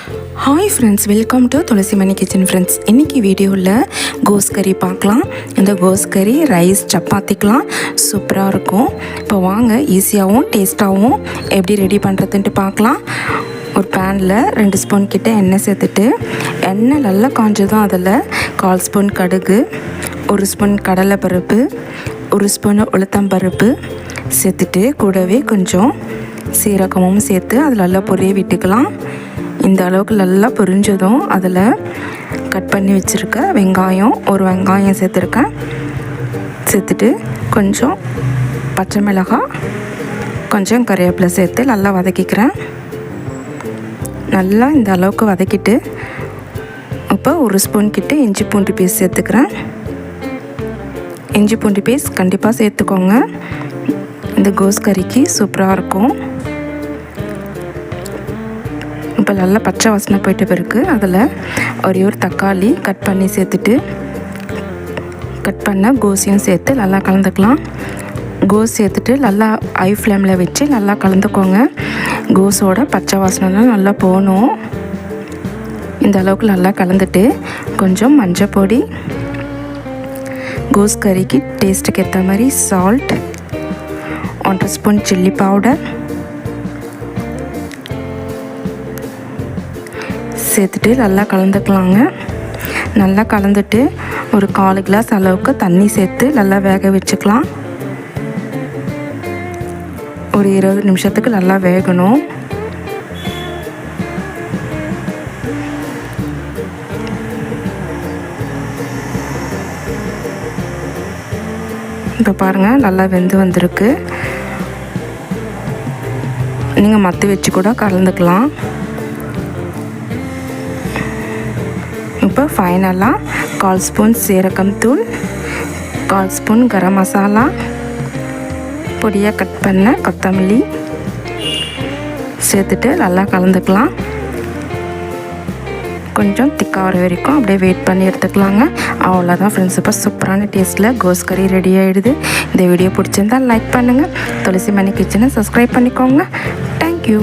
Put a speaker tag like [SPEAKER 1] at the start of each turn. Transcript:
[SPEAKER 1] Hi friends, welcome to Thulasimani kitchen friends. இன்றைக்கி வீடியோவில் கோஸ் கறி பார்க்கலாம். இந்த கோஸ் கறி ரைஸ் சப்பாத்திக்கெலாம் சூப்பராக இருக்கும். இப்போ வாங்க ஈஸியாகவும் டேஸ்ட்டாகவும் எப்படி ரெடி பண்ணுறதுன்ட்டு பார்க்கலாம். ஒரு பேனில் 2 ஸ்பூன் கிட்ட எண்ணெய் சேர்த்துட்டு, எண்ணெய் நல்லா காஞ்சதும் அதில் 1/4 ஸ்பூன் கடுகு, 1 ஸ்பூன் கடலைப்பருப்பு, 1 ஸ்பூன் உளுத்தம்பருப்பு சேர்த்துட்டு கூடவே கொஞ்சம் சீரகமும் சேர்த்து அதில் நல்லா பொரிய விட்டுக்கலாம். இந்த அளவுக்கு நல்லா பொரிஞ்சதும் அதில் கட் பண்ணி வச்சுருக்க வெங்காயம், ஒரு வெங்காயம் சேர்த்துருக்கேன். சேர்த்துட்டு கொஞ்சம் பச்சை மிளகாய், கொஞ்சம் கறிவேப்பிலை சேர்த்து நல்லா வதக்கிக்கிறேன். நல்லா இந்த அளவுக்கு வதக்கிட்டு இப்போ 1 ஸ்பூன் கிட்ட இஞ்சி பூண்டு பேஸ்ட் சேர்த்துக்கிறேன். இஞ்சி பூண்டு பேஸ்ட் கண்டிப்பாக சேர்த்துக்கோங்க, இந்த கோஸ் கறிக்கு சூப்பராக இருக்கும். இப்போ நல்லா பச்சை வாசனை போயிட்ட பிறகு அதில் ஒரே ஒரு தக்காளி கட் பண்ணி சேர்த்துட்டு, கட் பண்ண கோஸையும் சேர்த்து நல்லா கலந்துக்கலாம். கோஸ் சேர்த்துட்டு நல்லா ஹை ஃப்ளேமில் வச்சு நல்லா கலந்துக்கோங்க. கோஸோட பச்சை வாசனைலாம் நல்லா போகணும். இந்த அளவுக்கு நல்லா கலந்துட்டு கொஞ்சம் மஞ்சள் பொடி, கோஸ் கறிக்கு டேஸ்ட்டுக்கு ஏற்ற மாதிரி சால்ட், 1/2 ஸ்பூன் சில்லி பவுடர் சேர்த்துட்டு நல்லா கலந்துக்கலாங்க. நல்லா கலந்துட்டு ஒரு 1/4 கிளாஸ் அளவுக்கு தண்ணி சேர்த்து நல்லா வேக வச்சுக்கலாம். ஒரு 20 நிமிஷத்துக்கு நல்லா வேகணும். இப்போ பாருங்கள் நல்லா வெந்து வந்திருக்கு. நீங்கள் மத்து வச்சு கூட கலந்துக்கலாம். இப்போ ஃபைனலாக 1/4 ஸ்பூன் சீரகம் தூள், 1/4 ஸ்பூன் கரம் மசாலா, பொடியாக கட் பண்ண கொத்தமல்லி சேர்த்துட்டு நல்லா கலந்துக்கலாம். கொஞ்சம் திக்காகிற வரைக்கும் அப்படியே வெயிட் பண்ணி எடுத்துக்கலாங்க. அவ்வளோதான் ஃப்ரெண்ட்ஸ், இப்போ சூப்பரான டேஸ்ட்டில் கோஸ் கறி ரெடி ஆகிடுது. இந்த வீடியோ பிடிச்சிருந்தால் லைக் பண்ணுங்கள், துளசிமணி கிச்சனை சப்ஸ்கிரைப் பண்ணிக்கோங்க. தேங்க்யூ.